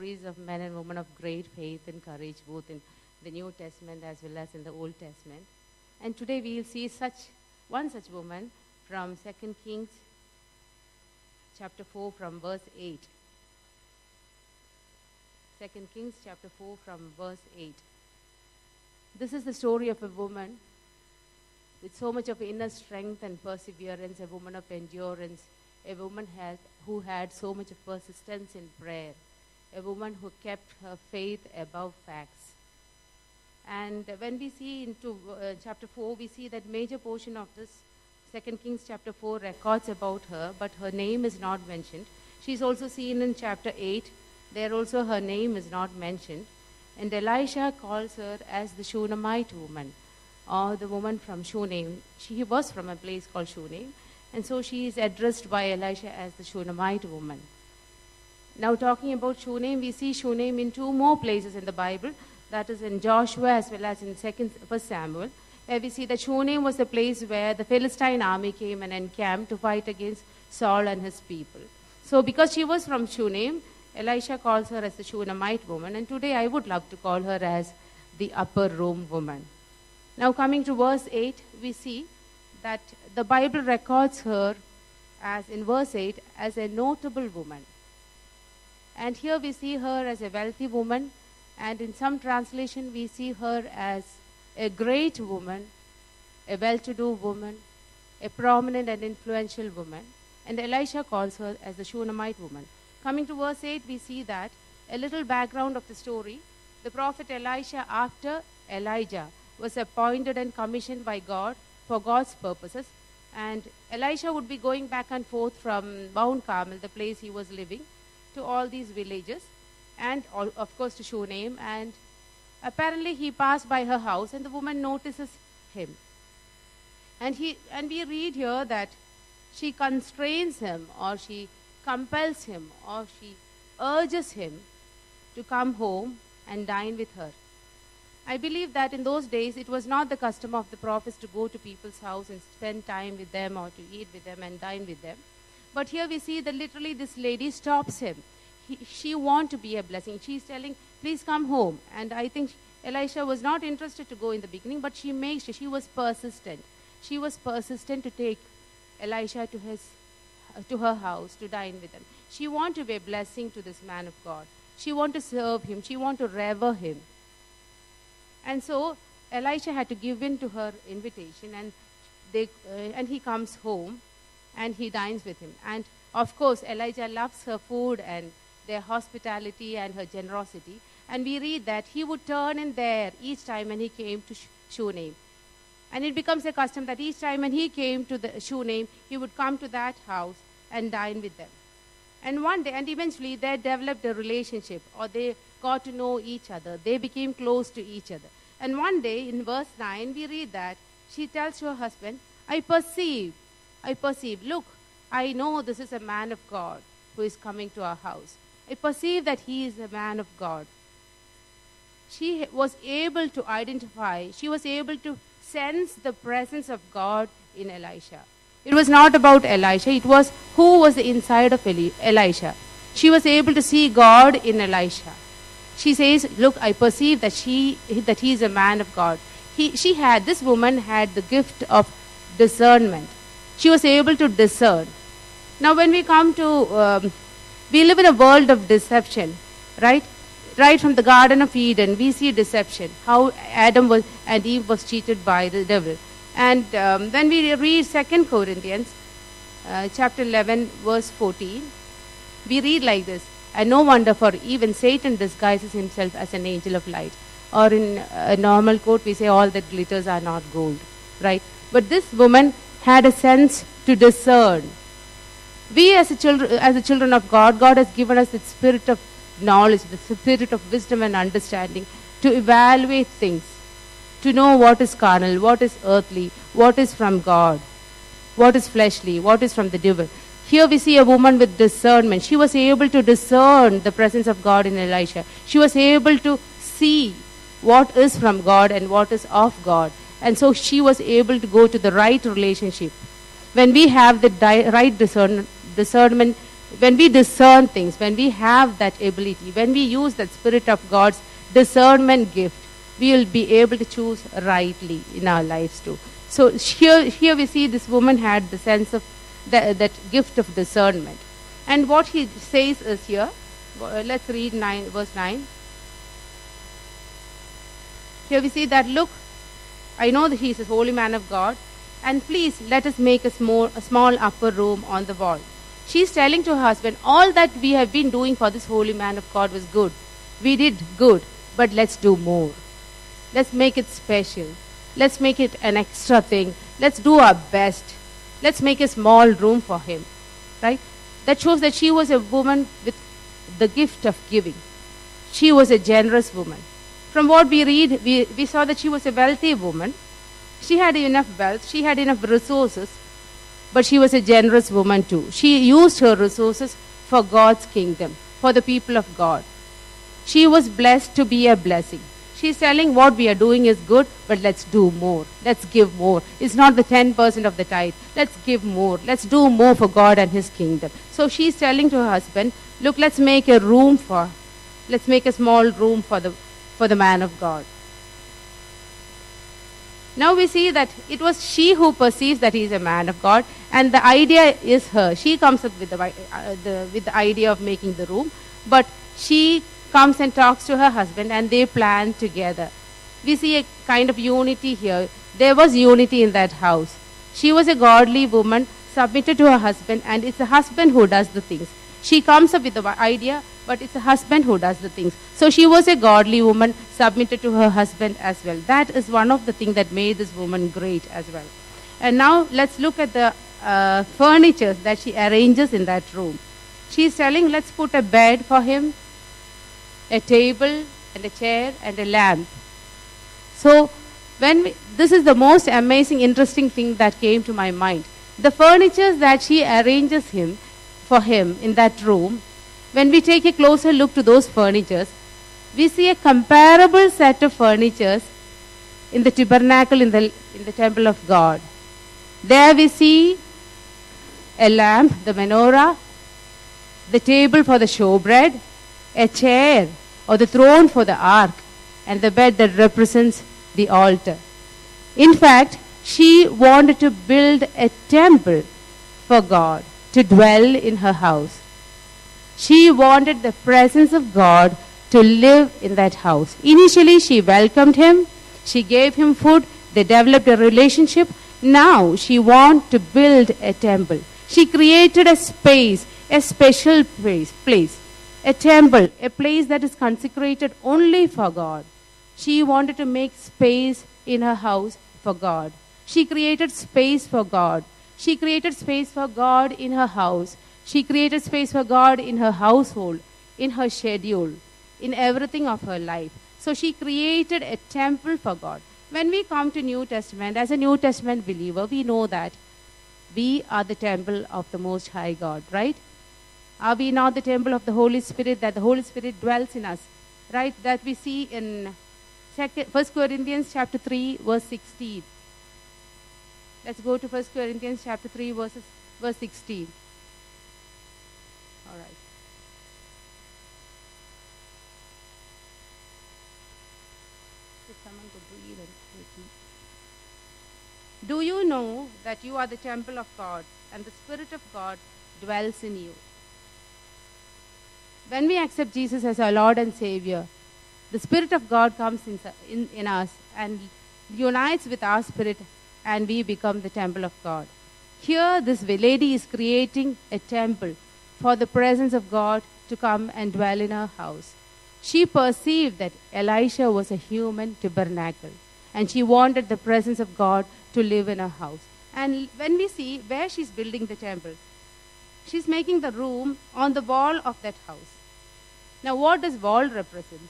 stories of men and women of great faith and courage, both in the New Testament as well as in the Old Testament. And today we will see one such woman from 2 Kings chapter 4 from verse 8. 2 Kings chapter 4 from verse 8. This is the story of a woman with so much of inner strength and perseverance, a woman of endurance, a woman who had so much of persistence in prayer, a woman who kept her faith above facts. And when we see into chapter 4, we see that major portion of this 2 Kings chapter 4 records about her, but her name is not mentioned. She is also seen in chapter 8. There also her name is not mentioned. And Elisha calls her as the Shunammite woman, or the woman from Shunem. She was from a place called Shunem, and so she is addressed by Elisha as the Shunammite woman. Now talking about Shunem, we see Shunem in two more places in the Bible, that is in Joshua as well as in 1 Samuel, where we see that Shunem was the place where the Philistine army came and encamped to fight against Saul and his people. So because she was from Shunem, Elisha calls her as the Shunammite woman, and today I would love to call her as the upper room woman. Now coming to verse 8, we see that the Bible records her as, in verse 8, as a notable woman. And here we see her as a wealthy woman, and in some translation we see her as a great woman, a well-to-do woman, a prominent and influential woman. And Elisha calls her as the Shunammite woman. Coming to verse 8, we see that a little background of the story. The prophet Elisha, after Elijah, was appointed and commissioned by God for God's purposes. And Elisha would be going back and forth from Mount Carmel, the place he was living, to all these villages, and of course to Shunem. And apparently he passed by her house, and the woman notices him. And we read here that she constrains him, or she compels him, or she urges him to come home and dine with her. I believe that in those days it was not the custom of the prophets to go to people's house and spend time with them, or to eat with them and dine with them. But here we see that literally this lady stops him. She wants to be a blessing. She's telling, please come home. And I think Elisha was not interested to go in the beginning, but she was persistent. She was persistent to take Elisha to her house to dine with them. She wanted to be a blessing to this man of God. She wanted to serve him. She wanted to revere him. And so Elisha had to give in to her invitation, and he comes home and he dines with him. And of course, Elijah loves her food and their hospitality and her generosity. And we read that he would turn in there each time when he came to Shunem. And it becomes a custom that each time when he came to the Shunem, he would come to that house and dine with them. And one day, and eventually they developed a relationship, or they got to know each other. They became close to each other. And one day in verse 9, we read that she tells to her husband, I perceive, look, I know this is a man of God who is coming to our house. I perceive that he is a man of God. She was able to identify, she was able to sense the presence of God in Elisha. It was not about Elisha, it was who was inside of Elisha. She was able to see God in Elisha. She says, look, I perceive that he is a man of God. This woman had the gift of discernment. She was able to discern. Now when we come to, we live in a world of deception, right? Right from the Garden of Eden, we see deception, how Adam and Eve was cheated by the devil. And when we read 2 Corinthians chapter 11, verse 14, we read like this, and no wonder, for even Satan disguises himself as an angel of light. Or in a normal quote, we say, all that glitters are not gold, right? But this woman had a sense to discern. We as the children of God, God has given us the spirit of knowledge, the spirit of wisdom and understanding to evaluate things, to know what is carnal, what is earthly, what is from God, what is fleshly, what is from the devil. Here we see a woman with discernment. She was able to discern the presence of God in Elisha. She was able to see what is from God and what is of God. And so she was able to go to the right relationship. When we have the right discernment, when we discern things, when we have that ability, when we use that Spirit of God's discernment gift, we will be able to choose rightly in our lives too. So here we see this woman had the sense of that gift of discernment. And what he says is here, let's read verse 9. Here we see that, look, I know that he is a holy man of God, and please let us make a small upper room on the wall. She's telling to her husband, all that we have been doing for this holy man of God was good. We did good, but let's do more. Let's make it special. Let's make it an extra thing. Let's do our best. Let's make a small room for him. Right? That shows that she was a woman with the gift of giving. She was a generous woman. From what we read, we saw that she was a wealthy woman. She had enough wealth. She had enough resources. But she was a generous woman too. She used her resources for God's kingdom, for the people of God. She was blessed to be a blessing. She's telling what we are doing is good, but let's do more. Let's give more. It's not the 10% of the tithe. Let's give more. Let's do more for God and His kingdom. So she's telling to her husband, look, let's make a small room for the man of God. Now we see that it was she who perceives that he is a man of God, and the idea is her. She comes up with the idea of making the room, but she comes and talks to her husband, and they plan together. We see a kind of unity here. There was unity in that house. She was a godly woman, submitted to her husband, and it's the husband who does the things. She comes up with the idea, but it's the husband who does the things. So she was a godly woman, submitted to her husband as well. That is one of the things that made this woman great as well. And now let's look at the furniture that she arranges in that room. She's telling, let's put a bed for him, a table and a chair and a lamp. So this is the most amazing, interesting thing that came to my mind. The furniture that she arranges for him in that room, when we take a closer look to those furnitures, we see a comparable set of furnitures in the tabernacle in the temple of God. There we see a lamp, the menorah, the table for the showbread, a chair or the throne for the ark, and the bed that represents the altar. In fact, she wanted to build a temple for God to dwell in her house. She wanted the presence of God to live in that house. Initially, she welcomed him. She gave him food. They developed a relationship. Now, she wants to build a temple. She created a space, a special place, a temple, a place that is consecrated only for God. She wanted to make space in her house for God. She created space for God. She created space for God in her house. She created space for God in her household, in her schedule, in everything of her life. So she created a temple for God. When we come to New Testament, as a New Testament believer, we know that we are the temple of the Most High God, right? Are we not the temple of the Holy Spirit, that the Holy Spirit dwells in us, right? That we see in 1 Corinthians chapter 3, verse 16. Let's go to 1 Corinthians chapter 3, verse 16. All right. If someone could read it with me. Do you know that you are the temple of God, and the Spirit of God dwells in you? When we accept Jesus as our Lord and Savior, the Spirit of God comes in us and unites with our spirit, and we become the temple of God. Here, this lady is creating a temple for the presence of God to come and dwell in her house. She perceived that Elisha was a human tabernacle, and she wanted the presence of God to live in her house. And when we see where she's building the temple, she's making the room on the wall of that house. Now, what does wall represent?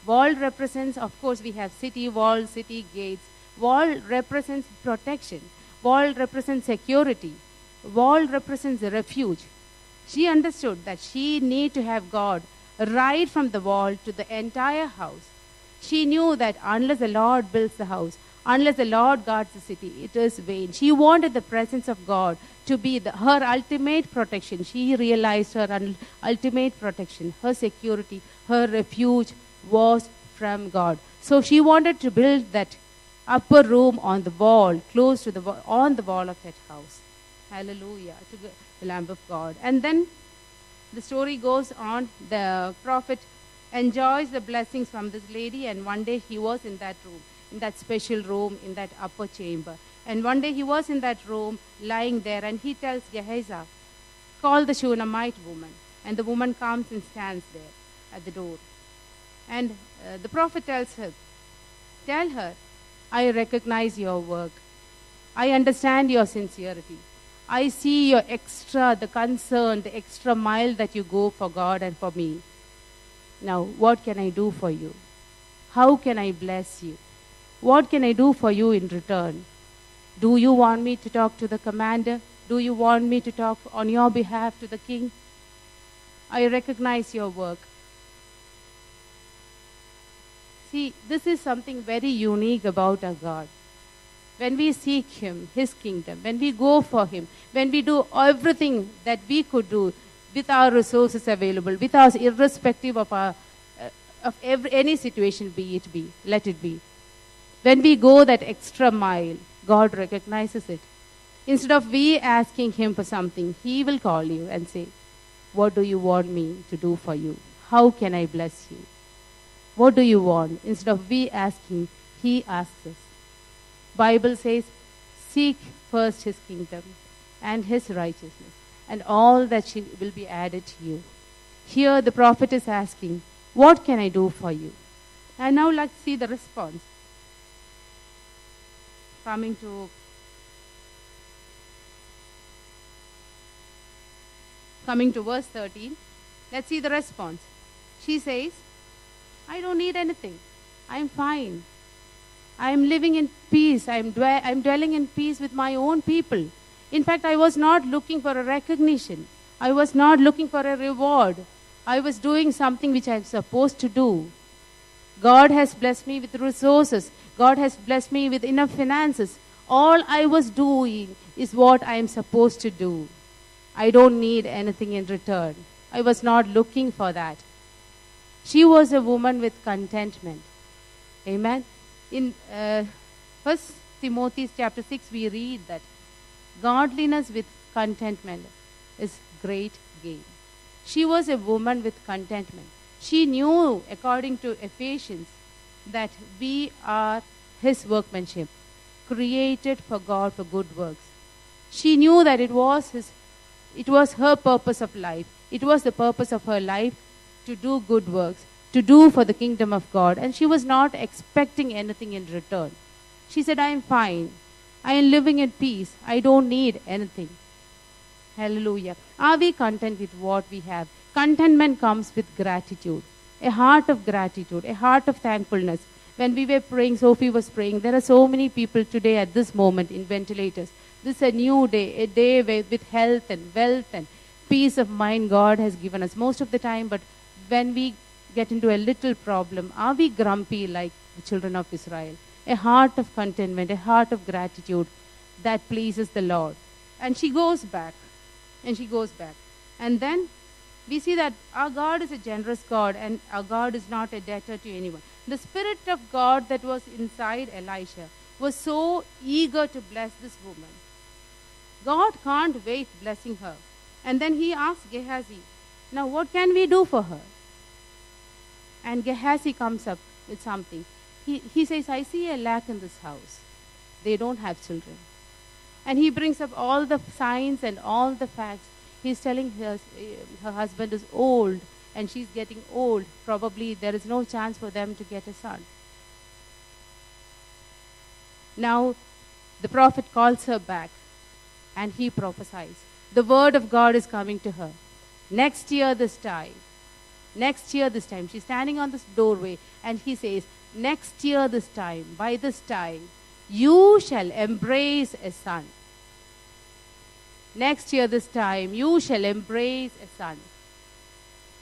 Wall represents, of course, we have city walls, city gates. Wall represents protection. Wall represents security. Wall represents refuge. She understood that she needed to have God right from the wall to the entire house. She knew that unless the Lord builds the house, Unless the Lord guards the city, it is vain. She wanted the presence of God to be her ultimate protection. She realized her ultimate protection, her security, her refuge was from God. So she wanted to build that upper room on the wall, close to the wall, on the wall of that house. Hallelujah to the Lamb of God. And then the story goes on. The prophet enjoys the blessings from this lady, and one day he was in that room, in that special room, in that upper chamber. And one day he was in that room, lying there, and he tells Gehazi, call the Shunammite woman. And the woman comes and stands there at the door. And the prophet tells her, tell her, I recognize your work. I understand your sincerity. I see your the concern, the extra mile that you go for God and for me. Now, what can I do for you? How can I bless you? What can I do for you in return? Do you want me to talk to the commander? Do you want me to talk on your behalf to the king? I recognize your work. See, this is something very unique about our God. When we seek Him, His kingdom, when we go for Him, when we do everything that we could do with our resources available, with us, irrespective of any situation, let it be. When we go that extra mile, God recognizes it. Instead of we asking Him for something, He will call you and say, what do you want me to do for you? How can I bless you? What do you want? Instead of we asking, He asks us. Bible says, seek first His kingdom and His righteousness, and all that will be added to you. Here the prophet is asking, what can I do for you? And now let's see the response. Coming to verse 13, let's see the response. She says, I don't need anything. I'm fine. I'm living in peace. I'm dwelling in peace with my own people. In fact, I was not looking for a recognition. I was not looking for a reward. I was doing something which I'm supposed to do. God has blessed me with resources. God has blessed me with enough finances. All I was doing is what I am supposed to do. I don't need anything in return. I was not looking for that. She was a woman with contentment. Amen. In 1 Timothy chapter 6, we read that godliness with contentment is great gain. She was a woman with contentment. She knew, according to Ephesians, that we are His workmanship, created for God for good works. She knew that it was her purpose of life. It was the purpose of her life to do good works, to do for the kingdom of God. And she was not expecting anything in return. She said, I am fine. I am living in peace. I don't need anything. Hallelujah. Are we content with what we have? Contentment comes with gratitude. A heart of gratitude, a heart of thankfulness. When we were praying, Sophie was praying, there are so many people today at this moment in ventilators. This is a new day, a day with health and wealth and peace of mind God has given us most of the time. But when we get into a little problem, are we grumpy like the children of Israel? A heart of contentment, a heart of gratitude that pleases the Lord. And she goes back. And then we see that our God is a generous God, and our God is not a debtor to anyone. The Spirit of God that was inside Elisha was so eager to bless this woman. God can't wait blessing her. And then he asked Gehazi, now what can we do for her? And Gehazi comes up with something. He says, I see a lack in this house. They don't have children. And he brings up all the signs and all the facts. He's telling her husband is old and she's getting old. Probably there is no chance for them to get a son. Now the prophet calls her back and he prophesies. The word of God is coming to her. Next year this time. She's standing on this doorway and he says, next year this time, by this time, you shall embrace a son. Next year this time, you shall embrace a son.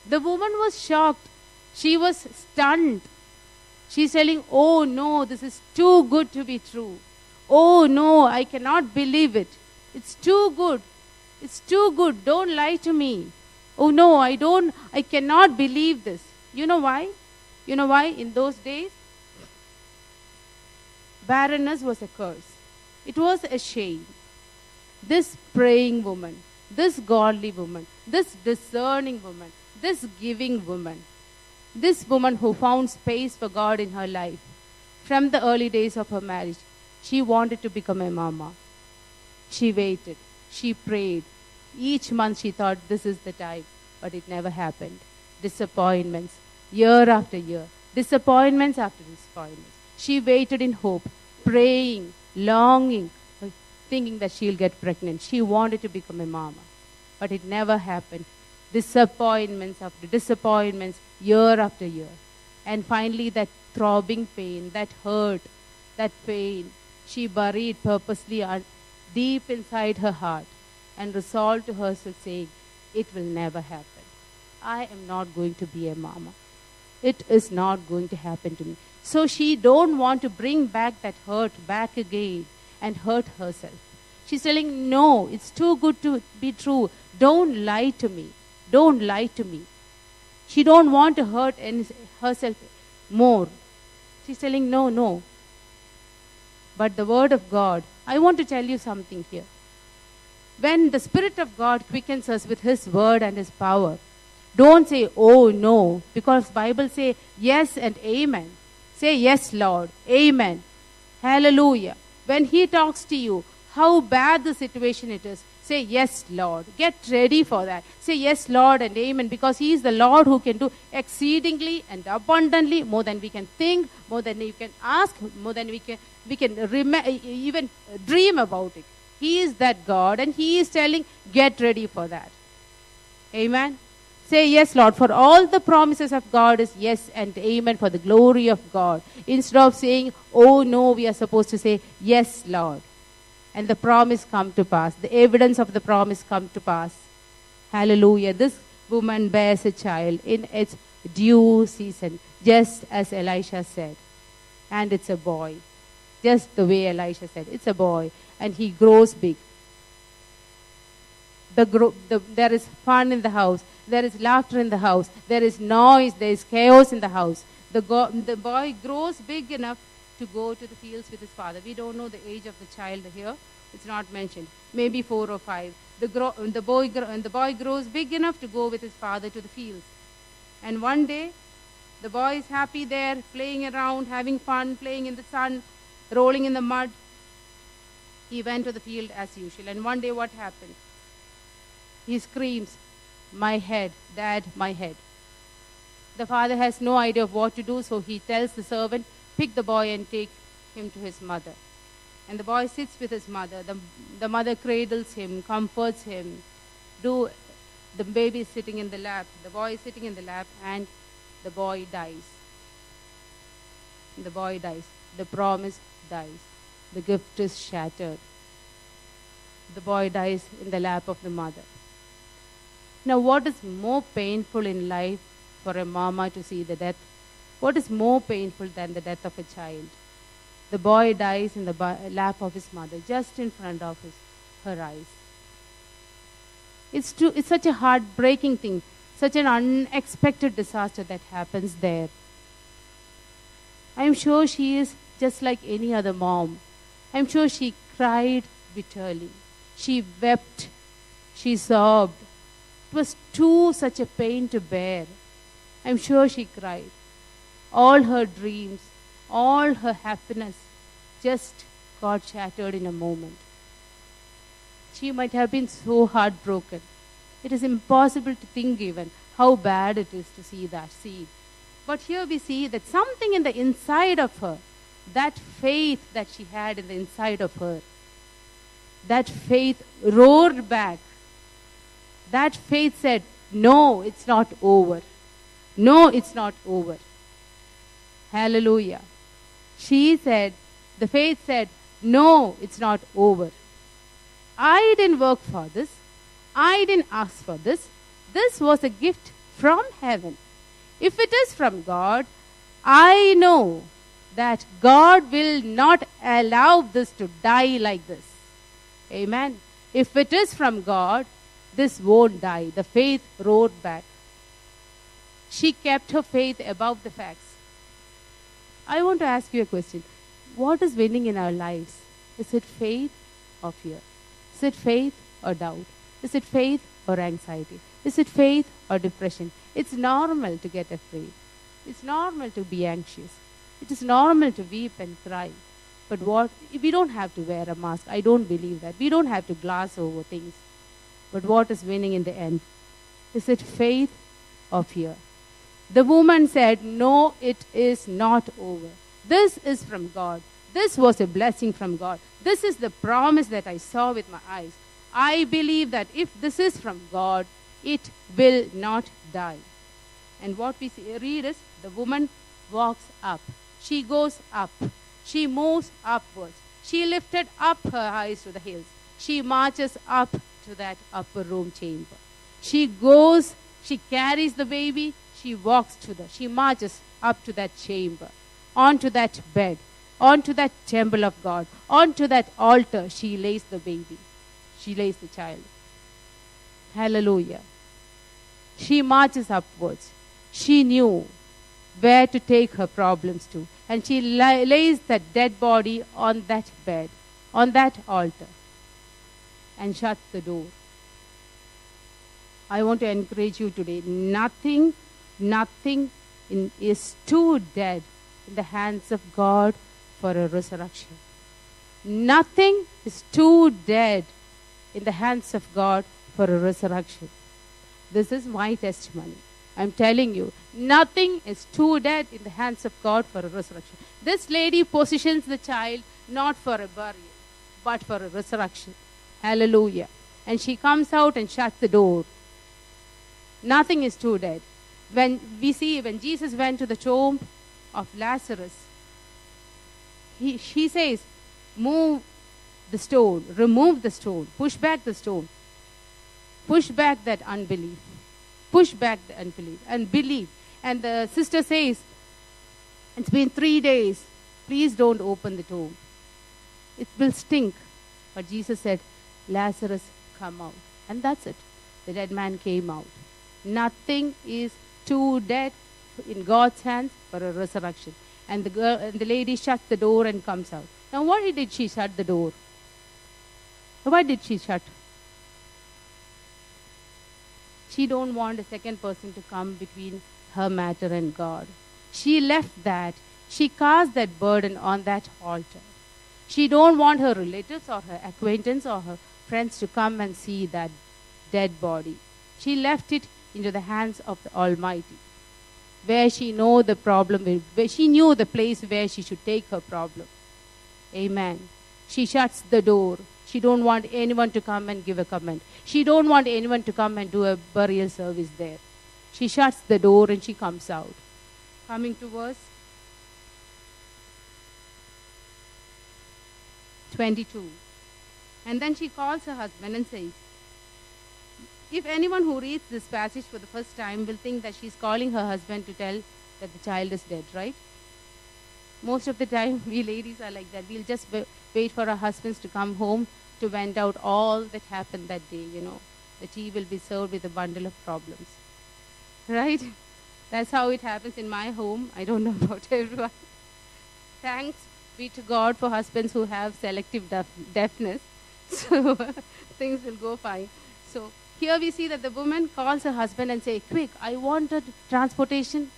The woman was shocked. She was stunned. She's telling, oh no, this is too good to be true. Oh no, I cannot believe it. It's too good. It's too good. Don't lie to me. Oh no, I cannot believe this. You know why? You know why? In those days, barrenness was a curse. It was a shame. This praying woman, this godly woman, this discerning woman, this giving woman, this woman who found space for God in her life, from the early days of her marriage, she wanted to become a mama. She waited. She prayed. Each month she thought this is the time, but it never happened. Disappointments, year after year. Disappointments after disappointments. She waited in hope, praying, longing, thinking that she'll get pregnant. She wanted to become a mama, but it never happened. Disappointments after disappointments, year after year. And finally that throbbing pain, that hurt, that pain, she buried purposely deep inside her heart and resolved to herself saying, it will never happen. I am not going to be a mama. It is not going to happen to me. So she don't want to bring back that hurt back again and hurt herself. She's telling, no, it's too good to be true. Don't lie to me. Don't lie to me. She don't want to hurt herself more. She's telling, no. But the word of God, I want to tell you something here. When the Spirit of God quickens us with His word and His power, don't say, oh no, because Bible say yes and amen. Say yes, Lord, amen, hallelujah. When He talks to you, how bad the situation it is, say yes, Lord. Get ready for that. Say yes, Lord, and amen, because He is the Lord who can do exceedingly and abundantly, more than we can think, more than we can ask, more than we can even dream about it. He is that God, and He is telling, get ready for that. Amen. Say yes, Lord. For all the promises of God is yes and amen for the glory of God. Instead of saying, oh no, we are supposed to say, yes, Lord. And the promise come to pass. The evidence of the promise come to pass. Hallelujah. This woman bears a child in its due season, just as Elisha said. And it's a boy. Just the way Elisha said. It's a boy. And he grows big. There is fun in the house. There is laughter in the house. There is noise. There is chaos in the house. The boy grows big enough to go to the fields with his father. We don't know the age of the child here. It's not mentioned. Maybe 4 or 5. The boy grows big enough to go with his father to the fields. And one day, the boy is happy there, playing around, having fun, playing in the sun, rolling in the mud. He went to the field as usual. And one day what happened? He screams, my head, Dad, my head. The father has no idea of what to do, so he tells the servant, pick the boy and take him to his mother. And the boy sits with his mother. The mother cradles him, comforts him. The baby is sitting in the lap. The boy is sitting in the lap, and the boy dies. The boy dies. The promise dies. The gift is shattered. The boy dies in the lap of the mother. Now, what is more painful in life for a mama to see the death? What is more painful than the death of a child? The boy dies in the lap of his mother, just in front of her eyes. It's such a heartbreaking thing, such an unexpected disaster that happens there. I'm sure she is just like any other mom. I'm sure she cried bitterly. She wept. She sobbed. It was such a pain to bear. I'm sure she cried. All her dreams, all her happiness just got shattered in a moment. She might have been so heartbroken. It is impossible to think even how bad it is to see that scene. But here we see that something in the inside of her, that faith that she had in the inside of her, that faith roared back. That faith said, no, it's not over. No, it's not over. Hallelujah. The faith said, no, it's not over. I didn't work for this. I didn't ask for this. This was a gift from heaven. If it is from God, I know that God will not allow this to die like this. Amen. If it is from God, this won't die. The faith roared back. She kept her faith above the facts. I want to ask you a question. What is winning in our lives? Is it faith or fear? Is it faith or doubt? Is it faith or anxiety? Is it faith or depression? It's normal to get afraid. It's normal to be anxious. It is normal to weep and cry. But we don't have to wear a mask. I don't believe that. We don't have to gloss over things. But what is winning in the end? Is it faith or fear? The woman said, no, it is not over. This is from God. This was a blessing from God. This is the promise that I saw with my eyes. I believe that if this is from God, it will not die. And what we read is, the woman walks up. She goes up. She moves upwards. She lifted up her eyes to the hills. She marches up to that upper room chamber. She goes, she carries the baby, she walks she marches up to that chamber, onto that bed, onto that temple of God, onto that altar. She lays the baby. She lays the child. Hallelujah. She marches upwards. She knew where to take her problems to. And she lays that dead body on that bed, on that altar, and shuts the door. I want to encourage you today. Nothing is too dead in the hands of God for a resurrection. Nothing is too dead in the hands of God for a resurrection. This is my testimony. I'm telling you, nothing is too dead in the hands of God for a resurrection. This lady positions the child not for a burial, but for a resurrection. Hallelujah. And she comes out and shuts the door. Nothing is too dead. When Jesus went to the tomb of Lazarus, she says, move the stone, remove the stone, push back the stone, push back that unbelief. Push back the unbelief and believe. And the sister says, it's been 3 days. Please don't open the tomb. It will stink. But Jesus said, Lazarus, come out. And that's it. The dead man came out. Nothing is too dead in God's hands for a resurrection. And the lady shuts the door and comes out. Now, why did she shut the door? Why did she shut? She don't want a second person to come between her matter and God. She left that. She cast that burden on that altar. She don't want her relatives or her acquaintance or her friends to come and see that dead body. She left it into the hands of the Almighty, where she knew the problem, where she knew the place where she should take her problem. Amen. She shuts the door. She don't want anyone to come and give a comment. She don't want anyone to come and do a burial service there. She shuts the door and she comes out. Coming to verse 22. And then she calls her husband and says, if anyone who reads this passage for the first time will think that she's calling her husband to tell that the child is dead, right? Most of the time, we ladies are like that. We'll just wait for our husbands to come home to vent out all that happened that day, The tea will be served with a bundle of problems. Right? That's how it happens in my home. I don't know about everyone. Thanks be to God for husbands who have selective deafness. So things will go fine. So here we see that the woman calls her husband and says, quick, I want a transportation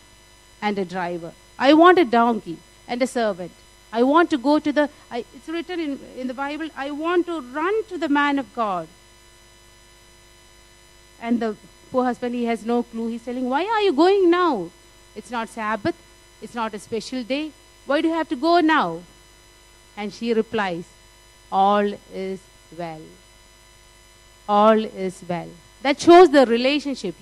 and a driver. I want a donkey and a servant. I want to go to it's written in the Bible, I want to run to the man of God. And the poor husband, he has no clue. He's telling, why are you going now? It's not Sabbath. It's not a special day. Why do you have to go now? And she replies, all is well. All is well. That shows the relationship,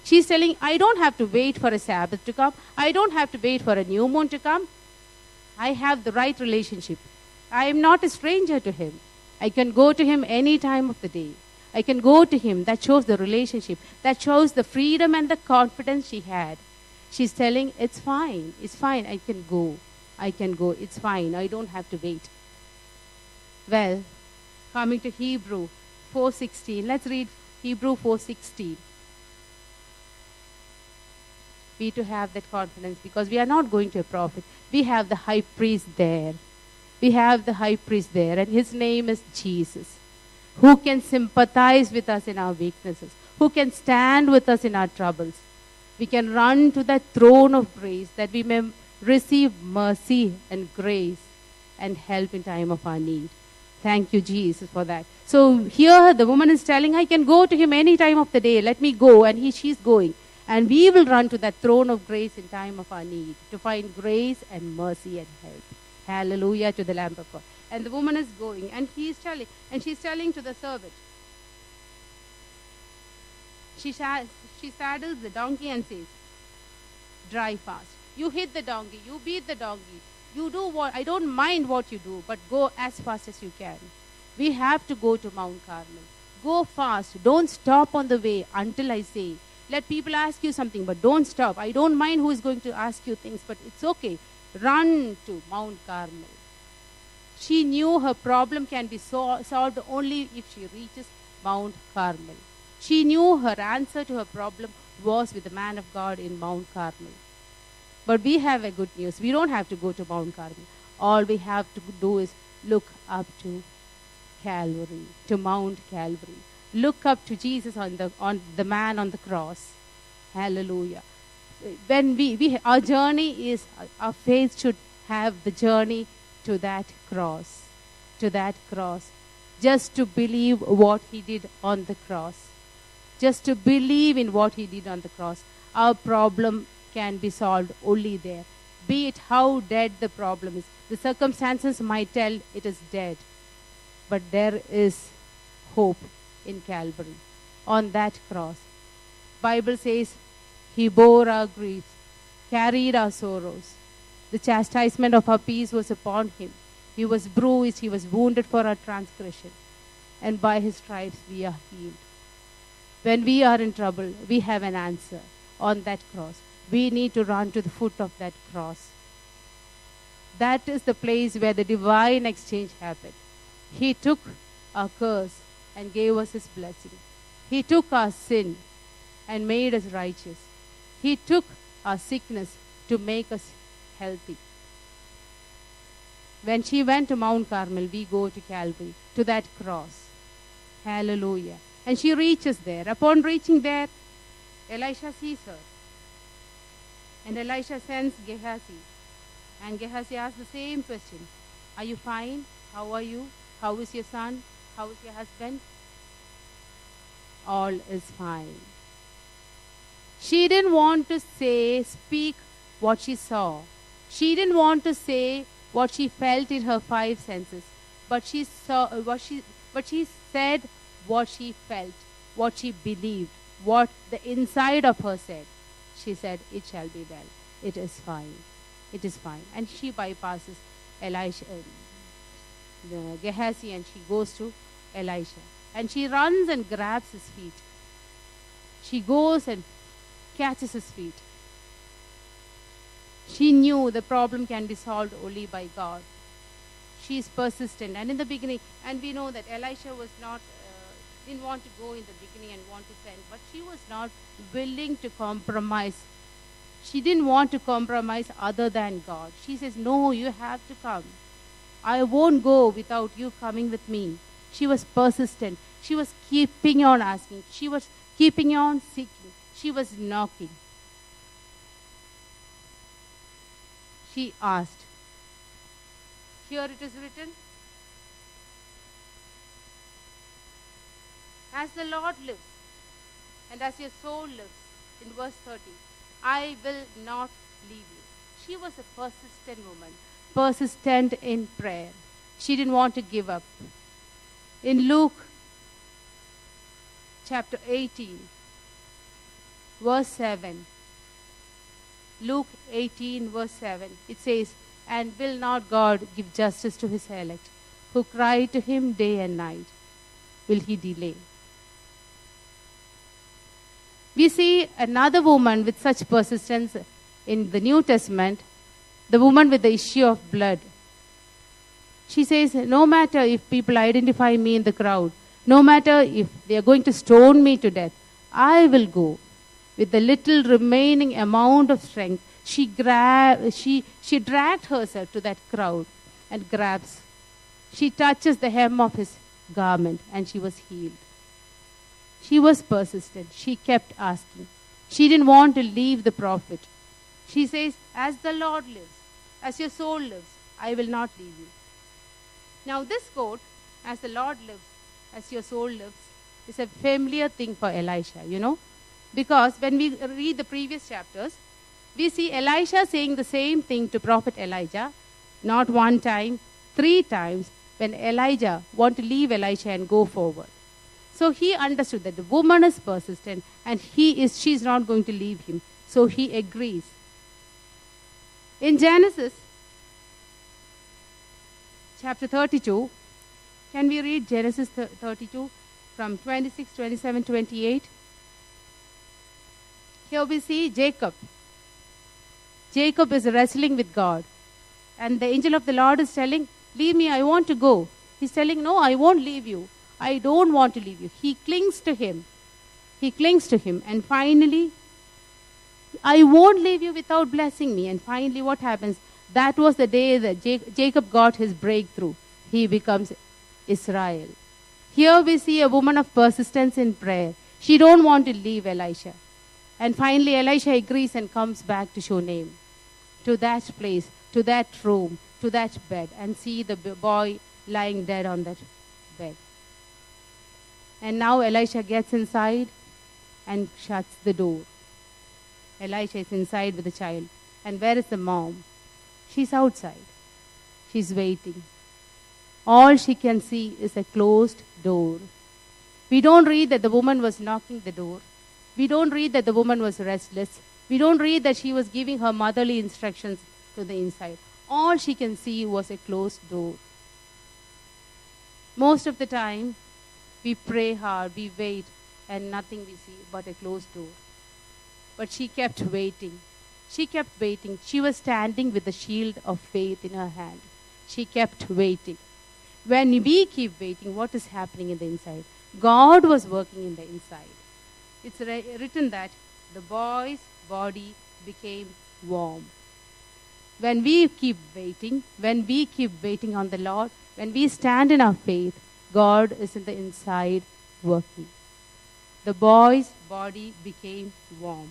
She's telling, I don't have to wait for a Sabbath to come. I don't have to wait for a new moon to come. I have the right relationship. I am not a stranger to him. I can go to him any time of the day. I can go to him. That shows the relationship. That shows the freedom and the confidence she had. She's telling, it's fine, I can go, it's fine, I don't have to wait. Well, coming to Hebrew 4:16, let's read Hebrew 4:16. We to have that confidence because we are not going to a prophet. We have the high priest there. And his name is Jesus, who can sympathize with us in our weaknesses, who can stand with us in our troubles. We can run to that throne of grace that we may receive mercy and grace and help in time of our need. Thank you, Jesus, for that. So here the woman is telling, I can go to him any time of the day. Let me go. And she's going. And we will run to that throne of grace in time of our need to find grace and mercy and help. Hallelujah to the Lamb of God. And the woman is going, and she's telling to the servant. She saddles the donkey and says, drive fast. You hit the donkey, you beat the donkey. You do what, I don't mind what you do, but go as fast as you can. We have to go to Mount Carmel. Go fast. Don't stop on the way until I say. Let people ask you something, but don't stop. I don't mind who is going to ask you things, but it's okay. Run to Mount Carmel. She knew her problem can be solved only if she reaches Mount Carmel. She knew her answer to her problem was with the man of God in Mount Carmel. But we have a good news. We don't have to go to Mount Carmel. All we have to do is look up to Calvary, to Mount Calvary. Look up to Jesus on the man on the cross. Hallelujah. When our journey is, our faith should have the journey to that cross. Just to believe what he did on the cross. Just to believe in what he did on the cross. Our problem can be solved only there. Be it how dead the problem is. The circumstances might tell it is dead. But there is hope in Calvary. On that cross. Bible says, he bore our griefs, carried our sorrows. The chastisement of our peace was upon him. He was bruised, he was wounded for our transgression. And by his stripes we are healed. When we are in trouble, we have an answer on that cross. We need to run to the foot of that cross. That is the place where the divine exchange happened. He took our curse and gave us his blessing. He took our sin and made us righteous. He took our sickness to make us healthy. When she went to Mount Carmel, we go to Calvary, to that cross. Hallelujah. And she reaches there. Upon reaching there, Elisha sees her. And Elisha sends Gehazi. And Gehazi asks the same question. Are you fine? How are you? How is your son? How is your husband? All is fine. She didn't want to speak what she saw. She didn't want to say what she felt in her five senses. But she said what she felt, what she believed, what the inside of her said. She said, it shall be well. It is fine. It is fine. And she bypasses Gehazi and she goes to Elisha. And she runs and grabs his feet. She goes and catches his feet. She knew the problem can be solved only by God. She is persistent. And in the beginning, and we know that Elisha was not, didn't want to go in the beginning and want to send, but she was not willing to compromise. She didn't want to compromise other than God. She says, no, you have to come. I won't go without you coming with me. She was persistent. She was keeping on asking. She was keeping on seeking. She was knocking. She asked. Here it is written, as the Lord lives, and as your soul lives, in verse 30, I will not leave you. She was a persistent woman, persistent in prayer. She didn't want to give up. In Luke chapter 18, verse 7, Luke 18, verse 7, it says, and will not God give justice to his elect, who cry to him day and night? Will he delay? We see another woman with such persistence in the New Testament, the woman with the issue of blood. She says, no matter if people identify me in the crowd, no matter if they are going to stone me to death, I will go. With the little remaining amount of strength, she dragged herself to that crowd and grabs. She touches the hem of his garment and she was healed. She was persistent. She kept asking. She didn't want to leave the prophet. She says, as the Lord lives, as your soul lives, I will not leave you. Now this quote, as the Lord lives, as your soul lives, is a familiar thing for Elisha, Because when we read the previous chapters, we see Elisha saying the same thing to Prophet Elijah, not one time, 3 times, when Elijah wanted to leave Elisha and go forward. So he understood that the woman is persistent and she's not going to leave him. So he agrees. In Genesis chapter 32, can we read Genesis 32 from 26, 27, 28? Here we see Jacob. Jacob is wrestling with God. And the angel of the Lord is telling, leave me, I want to go. He's telling, no, I won't leave you. I don't want to leave you. He clings to him. He clings to him. And finally, I won't leave you without blessing me. And finally, what happens? That was the day that Jacob got his breakthrough. He becomes Israel. Here we see a woman of persistence in prayer. She don't want to leave Elisha. And finally, Elisha agrees and comes back to Shunem, to that place, to that room, to that bed, and see the boy lying dead on that bed. And now Elisha gets inside and shuts the door. Elisha is inside with the child. And where is the mom? She's outside. She's waiting. All she can see is a closed door. We don't read that the woman was knocking the door. We don't read that the woman was restless. We don't read that she was giving her motherly instructions to the inside. All she can see was a closed door. Most of the time, we pray hard, we wait, and nothing we see but a closed door. But she kept waiting. She kept waiting. She was standing with the shield of faith in her hand. She kept waiting. When we keep waiting, what is happening in the inside? God was working in the inside. It's written that the boy's body became warm. When we keep waiting on the Lord, when we stand in our faith, God is in the inside working. The boy's body became warm.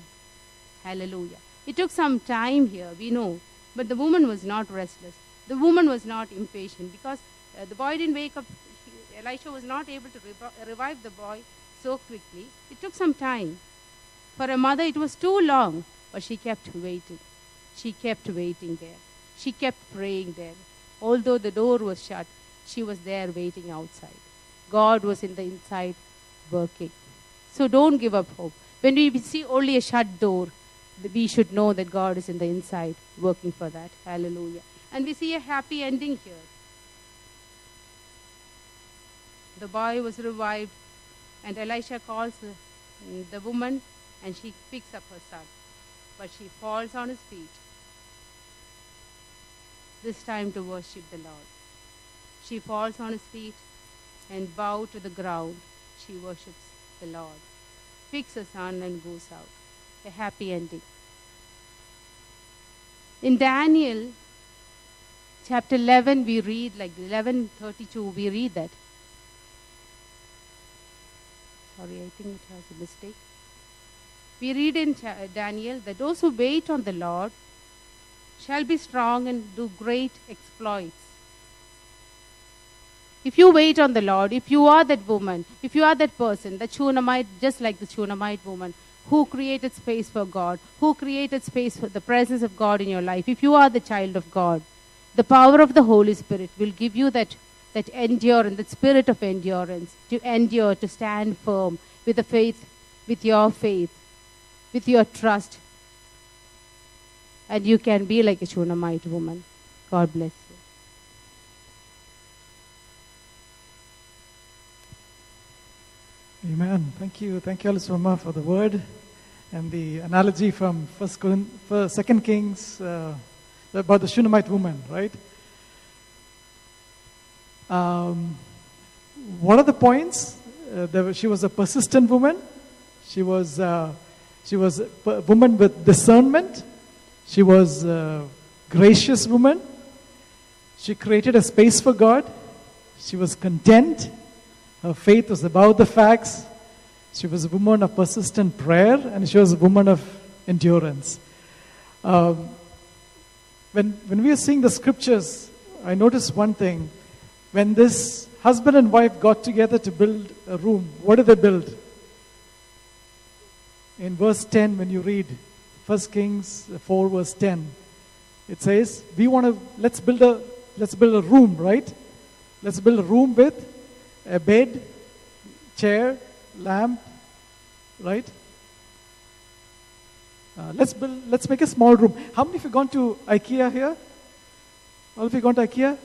Hallelujah. It took some time here, we know, but the woman was not restless. The woman was not impatient because the boy didn't wake up. Elisha was not able to revive the boy so quickly. It took some time. For a mother, it was too long, but she kept waiting. She kept waiting there. She kept praying there. Although the door was shut, she was there waiting outside. God was in the inside working. So don't give up hope. When we see only a shut door, we should know that God is in the inside working for that. Hallelujah. And we see a happy ending here. The boy was revived, and Elisha calls the woman, and she picks up her son. But she falls on his feet, this time to worship the Lord. She falls on his feet and bows to the ground. She worships the Lord, picks her son and goes out. A happy ending. In Daniel chapter 11, we read, like 11:32, we read that. Sorry, I think it has a mistake. We read in Daniel that those who wait on the Lord shall be strong and do great exploits. If you wait on the Lord, if you are that woman, if you are that person, the Shunammite, just like the Shunammite woman, who created space for God, who created space for the presence of God in your life, if you are the child of God, the power of the Holy Spirit will give you that endurance, that spirit of endurance, to endure, to stand firm with the faith, with your trust. And you can be like a Shunammite woman. God bless you. Amen. Thank you, Aliswama, for the word. And the analogy from Second Kings about the Shunammite woman, right? What are the points? She was a persistent woman. She was a woman with discernment. She was a gracious woman. She created a space for God. She was content. Her faith was about the facts. She was a woman of persistent prayer, and she was a woman of endurance. When we are seeing the scriptures, I noticed one thing. When this husband and wife got together to build a room, what did they build? In verse 10, when you read 1 Kings 4, verse 10, it says, let's build a room, right? Let's build a room with a bed, chair, lamp, right? Let's make a small room. How many of you gone to IKEA here? All of you gone to IKEA?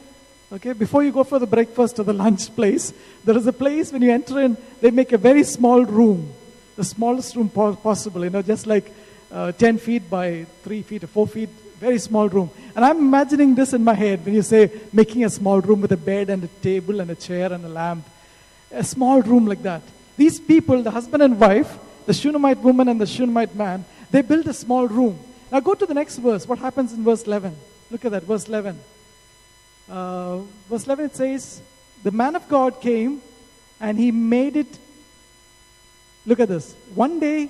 Okay, before you go for the breakfast or the lunch place, there is a place when you enter in, they make a very small room, the smallest room possible, just like 10 feet by 3 feet or 4 feet, very small room. And I'm imagining this in my head when you say making a small room with a bed and a table and a chair and a lamp. A small room like that. These people, the husband and wife, the Shunammite woman and the Shunammite man, they built a small room. Now go to the next verse. What happens in verse 11? Look at that, verse 11. Verse 11 it says, the man of God came and he made it. Look at this. One day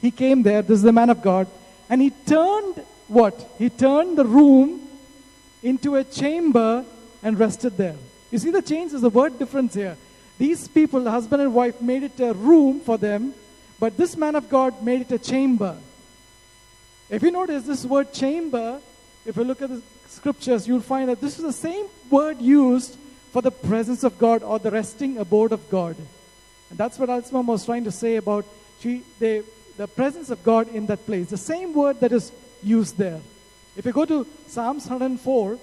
he came there, this is the man of God, and he turned what? He turned the room into a chamber and rested there. You see the change? There's a word difference here. These people, the husband and wife, made it a room for them, but this man of God made it a chamber. If you notice this word chamber, if you look at the scriptures, you'll find that this is the same word used for the presence of God or the resting abode of God. And that's what Alsmam was trying to say about the presence of God in that place. The same word that is used there. If you go to Psalms 104,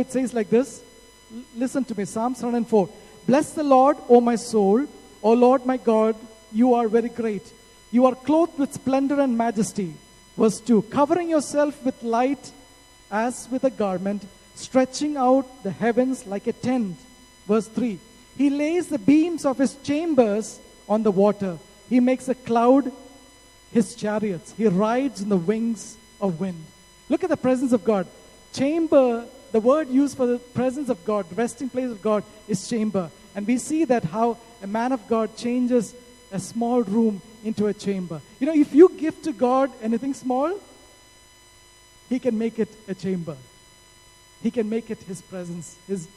it says like this. Listen to me, Psalms 104. Bless the Lord, O my soul. O Lord my God, you are very great. You are clothed with splendor and majesty. Verse 2. Covering yourself with light as with a garment, stretching out the heavens like a tent. Verse 3. He lays the beams of his chambers on the water. He makes a cloud his chariots. He rides in the wings of wind. Look at the presence of God. Chamber, the word used for the presence of God, the resting place of God, is chamber. And we see that how a man of God changes a small room into a chamber. If you give to God anything small, He can make it a chamber. He can make it His presence, His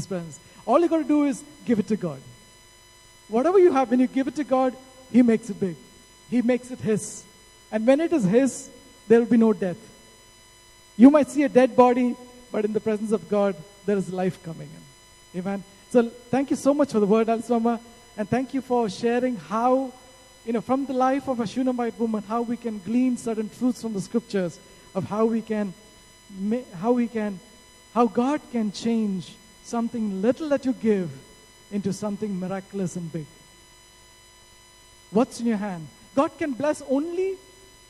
presence. All you got to do is give it to God. Whatever you have, when you give it to God, He makes it big. He makes it His. And when it is His, there will be no death. You might see a dead body, but in the presence of God, there is life coming in. Amen. So thank you so much for the word, Alsmama. And thank you for sharing how, from the life of a Shunammite woman, how we can glean certain truths from the scriptures of how God can change something little that you give into something miraculous and big. What's in your hand? God can bless only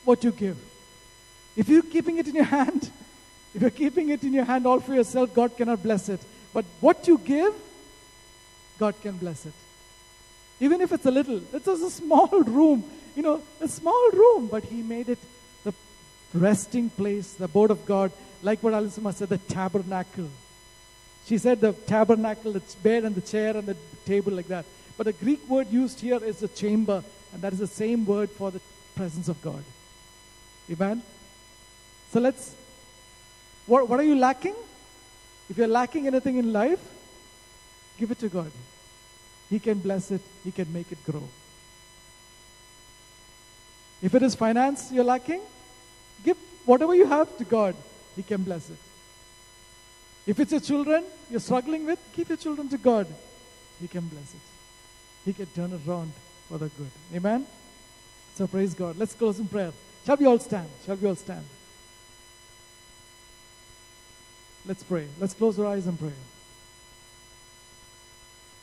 what you give. If you're keeping it in your hand, all for yourself, God cannot bless it. But what you give, God can bless it. Even if it's a little, it's just a small room, a small room, but He made it the resting place, the abode of God, like what Alisama said, the tabernacle. She said the tabernacle, the bed and the chair and the table like that. But the Greek word used here is the chamber, and that is the same word for the presence of God. Amen? So what are you lacking? If you're lacking anything in life, give it to God. He can bless it. He can make it grow. If it is finance you're lacking, give whatever you have to God. He can bless it. If it's your children you're struggling with, give your children to God. He can bless it. He can turn it around for the good. Amen? So praise God. Let's close in prayer. Shall we all stand? Let's pray. Let's close our eyes and pray.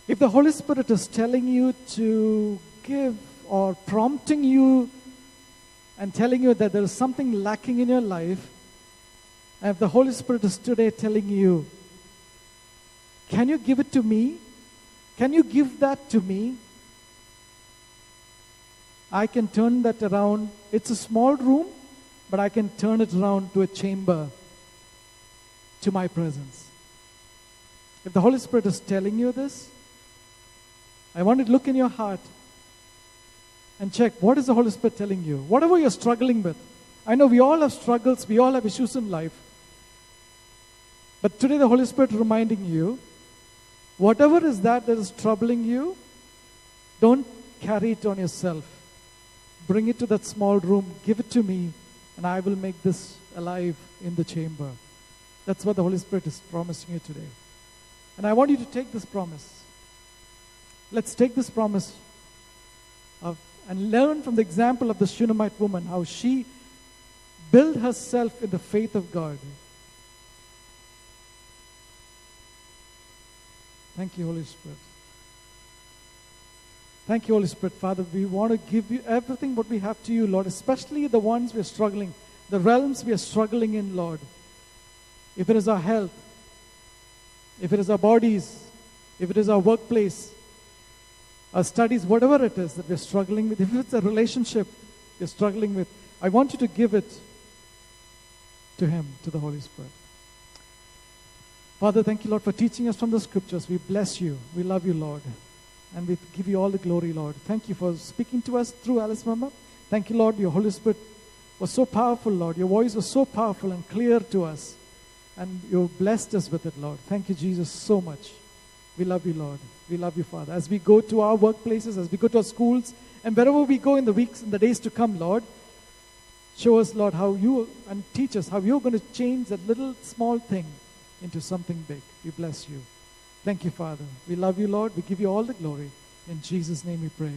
If the Holy Spirit is telling you to give or prompting you and telling you that there is something lacking in your life, and if the Holy Spirit is today telling you, can you give it to me? Can you give that to me? I can turn that around. It's a small room, but I can turn it around to a chamber, to my presence. If the Holy Spirit is telling you this, I want you to look in your heart and check, what is the Holy Spirit telling you? Whatever you're struggling with. I know we all have struggles, we all have issues in life. But today the Holy Spirit is reminding you, whatever is that is troubling you, don't carry it on yourself. Bring it to that small room, give it to me, and I will make this alive in the chamber. That's what the Holy Spirit is promising you today. And I want you to take this promise. Let's take this promise and learn from the example of the Shunammite woman, how she built herself in the faith of God. Thank you, Holy Spirit. Thank you, Holy Spirit. Father, we want to give you everything what we have to you, Lord, especially the ones we are struggling, the realms we are struggling in, Lord. If it is our health, if it is our bodies, if it is our workplace, our studies, whatever it is that we're struggling with, if it's a relationship you're struggling with, I want you to give it to Him, to the Holy Spirit. Father, thank you, Lord, for teaching us from the scriptures. We bless you. We love you, Lord. And we give you all the glory, Lord. Thank you for speaking to us through Alice Mama. Thank you, Lord. Your Holy Spirit was so powerful, Lord. Your voice was so powerful and clear to us. And you blessed us with it, Lord. Thank you, Jesus, so much. We love you, Lord. We love you, Father. As we go to our workplaces, as we go to our schools, and wherever we go in the weeks and the days to come, Lord, show us, Lord, how you, and teach us how you're going to change that little small thing into something big. We bless you. Thank you, Father. We love you, Lord. We give you all the glory. In Jesus' name we pray.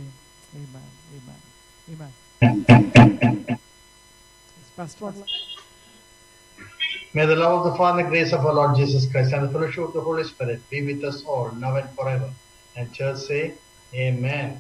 Amen. Amen. Is Pastor online? May the love of the Father and the grace of our Lord Jesus Christ and the fellowship of the Holy Spirit be with us all, now and forever. And church say, Amen.